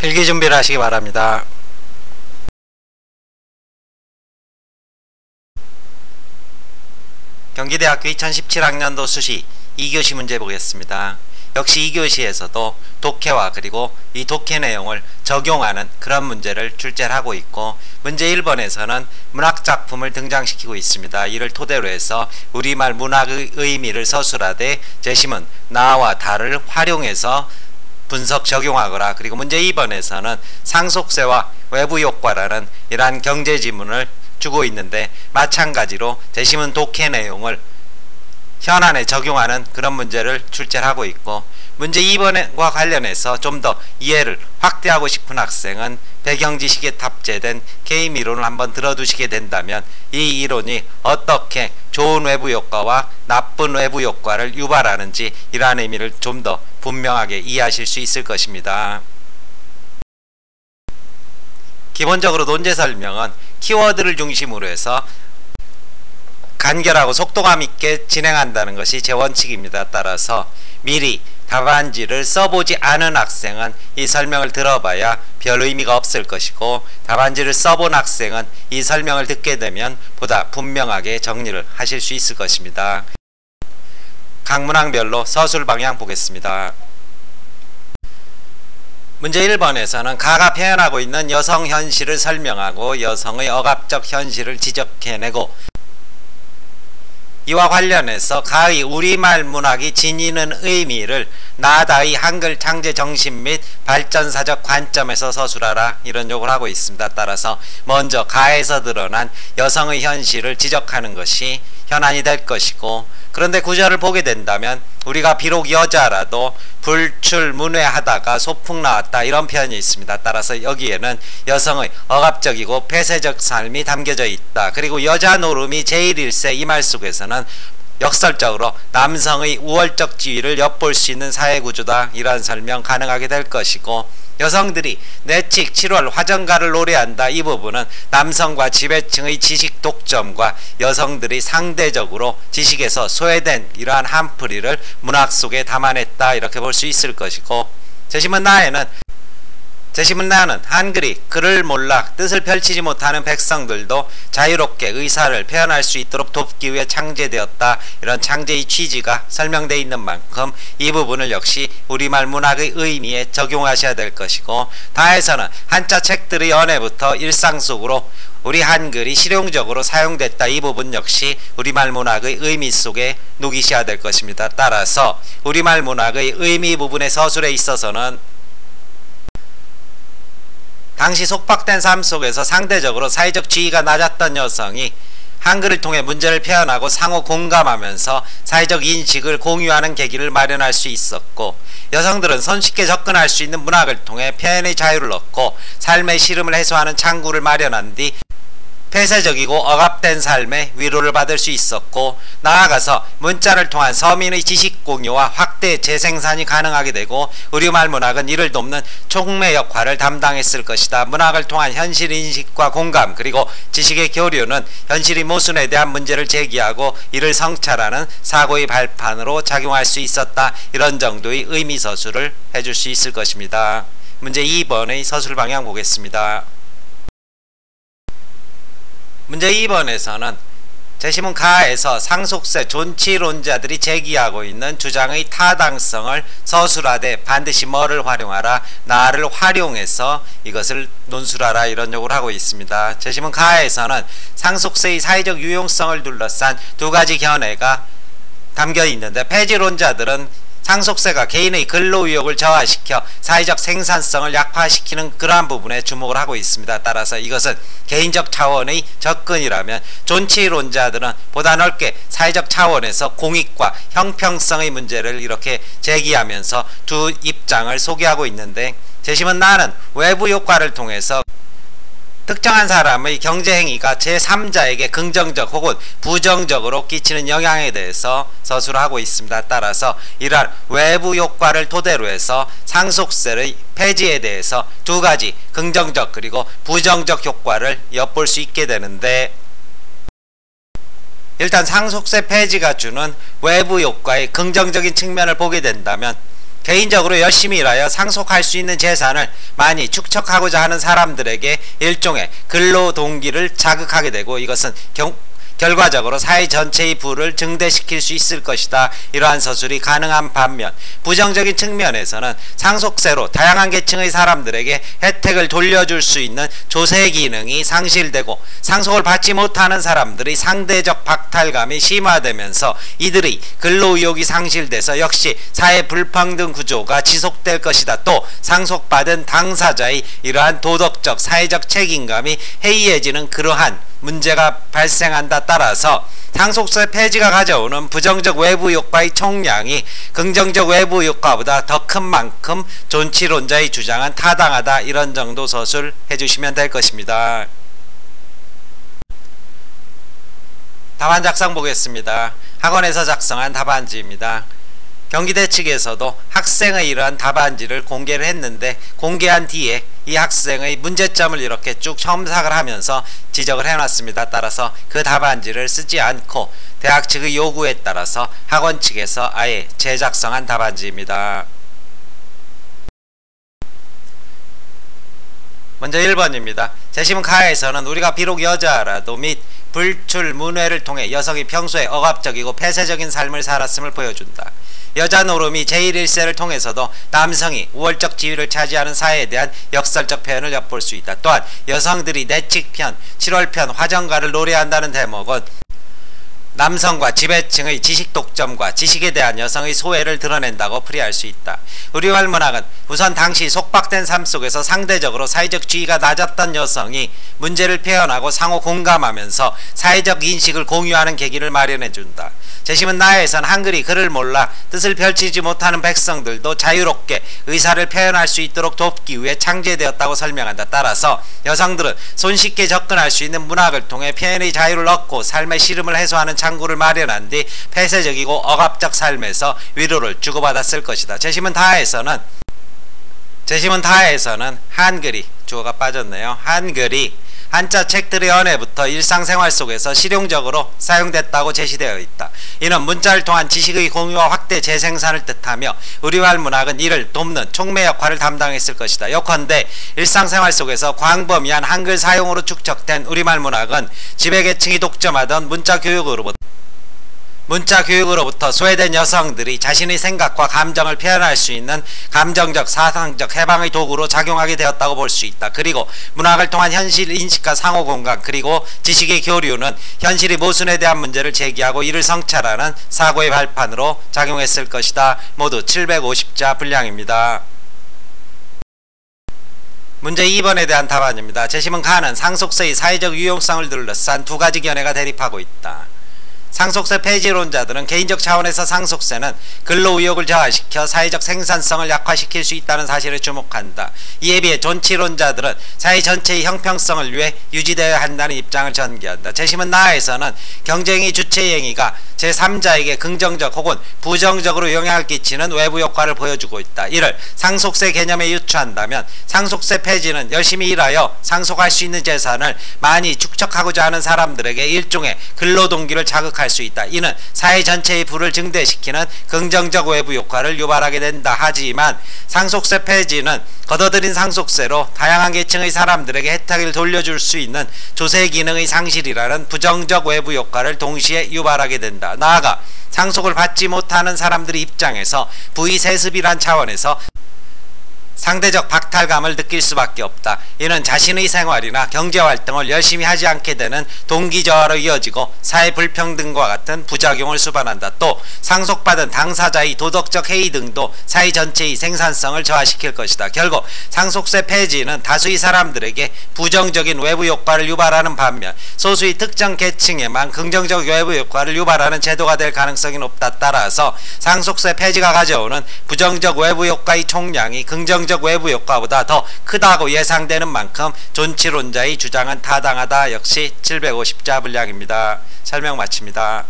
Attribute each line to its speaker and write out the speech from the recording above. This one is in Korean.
Speaker 1: 필기 준비를 하시기 바랍니다. 경기대학교 2017학년도 수시 2교시 문제 보겠습니다. 역시 2교시에서도 독해와 그리고 이 독해 내용을 적용하는 그런 문제를 출제를 하고 있고, 문제 1번에서는 문학작품을 등장시키고 있습니다. 이를 토대로 해서 우리말 문학의 의미를 서술하되 제시문 나와 다를 활용해서 분석 적용하거라. 그리고 문제 2번에서는 상속세와 외부효과라는 이러한 경제지문을 주고 있는데, 마찬가지로 제시문 독해 내용을 현안에 적용하는 그런 문제를 출제를 하고 있고, 문제 2번과 관련해서 좀 더 이해를 확대하고 싶은 학생은 배경지식에 탑재된 게임 이론을 한번 들어두시게 된다면 이 이론이 어떻게 좋은 외부효과와 나쁜 외부효과를 유발하는지 이러한 의미를 좀 더 분명하게 이해하실 수 있을 것입니다. 기본적으로 논제 설명은 키워드를 중심으로 해서 간결하고 속도감 있게 진행한다는 것이 제 원칙입니다. 따라서 미리 답안지를 써보지 않은 학생은 이 설명을 들어봐야 별 의미가 없을 것이고, 답안지를 써본 학생은 이 설명을 듣게 되면 보다 분명하게 정리를 하실 수 있을 것입니다. 각 문항별로 서술 방향 보겠습니다. 문제 1번에서는 가가 표현하고 있는 여성 현실을 설명하고 여성의 억압적 현실을 지적해내고, 이와 관련해서 가의 우리말 문학이 지니는 의미를 나다의 한글 창제 정신 및 발전사적 관점에서 서술하라, 이런 요구를 하고 있습니다. 따라서 먼저 가에서 드러난 여성의 현실을 지적하는 것이 현안이 될 것이고, 그런데 구절을 보게 된다면 우리가 비록 여자라도 불출문외하다가 소풍 나왔다, 이런 표현이 있습니다. 따라서 여기에는 여성의 억압적이고 폐쇄적 삶이 담겨져 있다. 그리고 여자 노름이 제1일세 이 말 속에서는 역설적으로 남성의 우월적 지위를 엿볼 수 있는 사회구조다, 이러한 설명 가능하게 될 것이고, 여성들이 내칙 7월 화정가를 노래한다, 이 부분은 남성과 지배층의 지식 독점과 여성들이 상대적으로 지식에서 소외된 이러한 한풀이를 문학 속에 담아냈다, 이렇게 볼 수 있을 것이고, 제시문 나는 한글이 글을 몰라 뜻을 펼치지 못하는 백성들도 자유롭게 의사를 표현할 수 있도록 돕기 위해 창제되었다, 이런 창제의 취지가 설명되어 있는 만큼 이 부분을 역시 우리말 문학의 의미에 적용하셔야 될 것이고, 다에서는 한자 책들의 연애부터 일상 속으로 우리 한글이 실용적으로 사용됐다, 이 부분 역시 우리말 문학의 의미 속에 녹이셔야 될 것입니다. 따라서 우리말 문학의 의미 부분의 서술에 있어서는 당시 속박된 삶 속에서 상대적으로 사회적 지위가 낮았던 여성이 한글을 통해 문제를 표현하고 상호 공감하면서 사회적 인식을 공유하는 계기를 마련할 수 있었고, 여성들은 손쉽게 접근할 수 있는 문학을 통해 표현의 자유를 얻고 삶의 시름을 해소하는 창구를 마련한 뒤 폐쇄적이고 억압된 삶의 위로를 받을 수 있었고, 나아가서 문자를 통한 서민의 지식 공유와 확대 재생산이 가능하게 되고, 우리말 문학은 이를 돕는 촉매 역할을 담당했을 것이다. 문학을 통한 현실 인식과 공감 그리고 지식의 교류는 현실의 모순에 대한 문제를 제기하고 이를 성찰하는 사고의 발판으로 작용할 수 있었다, 이런 정도의 의미 서술을 해줄 수 있을 것입니다. 문제 2번의 서술 방향 보겠습니다. 문제 2번에서는 제시문 가에서 상속세 존치론자들이 제기하고 있는 주장의 타당성을 서술하되 반드시 뭐를 활용하라, 나를 활용해서 이것을 논술하라, 이런 요구를 하고 있습니다. 제시문 가에서는 상속세의 사회적 유용성을 둘러싼 두 가지 견해가 담겨 있는데, 폐지론자들은 상속세가 개인의 근로의욕을 저하시켜 사회적 생산성을 약화시키는 그러한 부분에 주목을 하고 있습니다. 따라서 이것은 개인적 차원의 접근이라면, 존치론자들은 보다 넓게 사회적 차원에서 공익과 형평성의 문제를 이렇게 제기하면서 두 입장을 소개하고 있는데, 제시문 나는 외부 효과를 통해서 특정한 사람의 경제행위가 제3자에게 긍정적 혹은 부정적으로 끼치는 영향에 대해서 서술을 하고 있습니다. 따라서 이러한 외부 효과를 토대로 해서 상속세의 폐지에 대해서 두 가지 긍정적 그리고 부정적 효과를 엿볼 수 있게 되는데, 일단 상속세 폐지가 주는 외부 효과의 긍정적인 측면을 보게 된다면 개인적으로 열심히 일하여 상속할 수 있는 재산을 많이 축적하고자 하는 사람들에게 일종의 근로 동기를 자극하게 되고, 이것은 결과적으로 사회 전체의 부를 증대시킬 수 있을 것이다. 이러한 서술이 가능한 반면, 부정적인 측면에서는 상속세로 다양한 계층의 사람들에게 혜택을 돌려줄 수 있는 조세 기능이 상실되고, 상속을 받지 못하는 사람들의 상대적 박탈감이 심화되면서 이들의 근로의욕이 상실돼서 역시 사회 불평등 구조가 지속될 것이다. 또 상속받은 당사자의 이러한 도덕적 사회적 책임감이 해이해지는 그러한 문제가 발생한다. 따라서 상속세 폐지가 가져오는 부정적 외부 효과의 총량이 긍정적 외부 효과보다 더 큰 만큼 존치론자의 주장은 타당하다. 이런 정도 서술 해주시면 될 것입니다. 답안 작성 보겠습니다. 학원에서 작성한 답안지입니다. 경기대 측에서도 학생의 이러한 답안지를 공개를 했는데, 공개한 뒤에 이 학생의 문제점을 이렇게 쭉 첨삭을 하면서 지적을 해놨습니다. 따라서 그 답안지를 쓰지 않고 대학 측의 요구에 따라서 학원 측에서 아예 재작성한 답안지입니다. 먼저 1번입니다. 재심은 가에서는 우리가 비록 여자라도 및 불출문회를 통해 여성이 평소에 억압적이고 폐쇄적인 삶을 살았음을 보여준다. 여자 노름이 제1일세를 통해서도 남성이 우월적 지위를 차지하는 사회에 대한 역설적 표현을 엿볼 수 있다. 또한 여성들이 내칙편, 7월편 화정가를 노래한다는 대목은 남성과 지배층의 지식 독점과 지식에 대한 여성의 소외를 드러낸다고 풀이할 수 있다. 우리말 문학은 우선 당시 속박된 삶 속에서 상대적으로 사회적 지위가 낮았던 여성이 문제를 표현하고 상호 공감하면서 사회적 인식을 공유하는 계기를 마련해준다. 재심은 나에선 한글이 글을 몰라 뜻을 펼치지 못하는 백성들도 자유롭게 의사를 표현할 수 있도록 돕기 위해 창제되었다고 설명한다. 따라서 여성들은 손쉽게 접근할 수 있는 문학을 통해 표현의 자유를 얻고 삶의 시름을 해소하는 창구를 마련한 뒤 폐쇄적이고 억압적 삶에서 위로를 주고받았을 것이다. 재심은 다에서는 한글이, 주어가 빠졌네요. 한글이 한자 책들의 언해부터 일상생활 속에서 실용적으로 사용됐다고 제시되어 있다. 이는 문자를 통한 지식의 공유와 확대 재생산을 뜻하며 우리말 문학은 이를 돕는 촉매 역할을 담당했을 것이다. 요컨대 일상생활 속에서 광범위한 한글 사용으로 축적된 우리말 문학은 지배계층이 독점하던 문자 교육으로부터 소외된 여성들이 자신의 생각과 감정을 표현할 수 있는 감정적, 사상적 해방의 도구로 작용하게 되었다고 볼 수 있다. 그리고 문학을 통한 현실 인식과 상호 공감, 그리고 지식의 교류는 현실의 모순에 대한 문제를 제기하고 이를 성찰하는 사고의 발판으로 작용했을 것이다. 모두 750자 분량입니다. 문제 2번에 대한 답안입니다. 재심은 가는 상속세의 사회적 유용성을 둘러싼 두 가지 견해가 대립하고 있다. 상속세 폐지론자들은 개인적 차원에서 상속세는 근로의욕을 저하시켜 사회적 생산성을 약화시킬 수 있다는 사실에 주목한다. 이에 비해 존치론자들은 사회 전체의 형평성을 위해 유지되어야 한다는 입장을 전개한다. 재심은 나에서는 경쟁의 주체행위가 제3자에게 긍정적 혹은 부정적으로 영향을 끼치는 외부 효과를 보여주고 있다. 이를 상속세 개념에 유추한다면 상속세 폐지는 열심히 일하여 상속할 수 있는 재산을 많이 축적하고자 하는 사람들에게 일종의 근로동기를 자극할 수 있다. 이는 사회 전체의 부를 증대시키는 긍정적 외부 효과를 유발하게 된다. 하지만 상속세 폐지는 걷어들인 상속세로 다양한 계층의 사람들에게 혜택을 돌려줄 수 있는 조세 기능의 상실이라는 부정적 외부 효과를 동시에 유발하게 된다. 나아가 상속을 받지 못하는 사람들의 입장에서 부의 세습이란 차원에서 상대적 박탈감을 느낄 수밖에 없다. 이는 자신의 생활이나 경제활동을 열심히 하지 않게 되는 동기 저하로 이어지고 사회 불평등과 같은 부작용을 수반한다. 또 상속받은 당사자의 도덕적 해이 등도 사회 전체의 생산성을 저하시킬 것이다. 결국 상속세 폐지는 다수의 사람들에게 부정적인 외부 효과를 유발하는 반면 소수의 특정 계층에만 긍정적 외부 효과를 유발하는 제도가 될 가능성이 높다. 따라서 상속세 폐지가 가져오는 부정적 외부 효과의 총량이 긍정적 외부 효과보다 더 크다고 예상되는 만큼 존치론자의 주장은 타당하다. 역시 750자 분량입니다. 설명 마칩니다.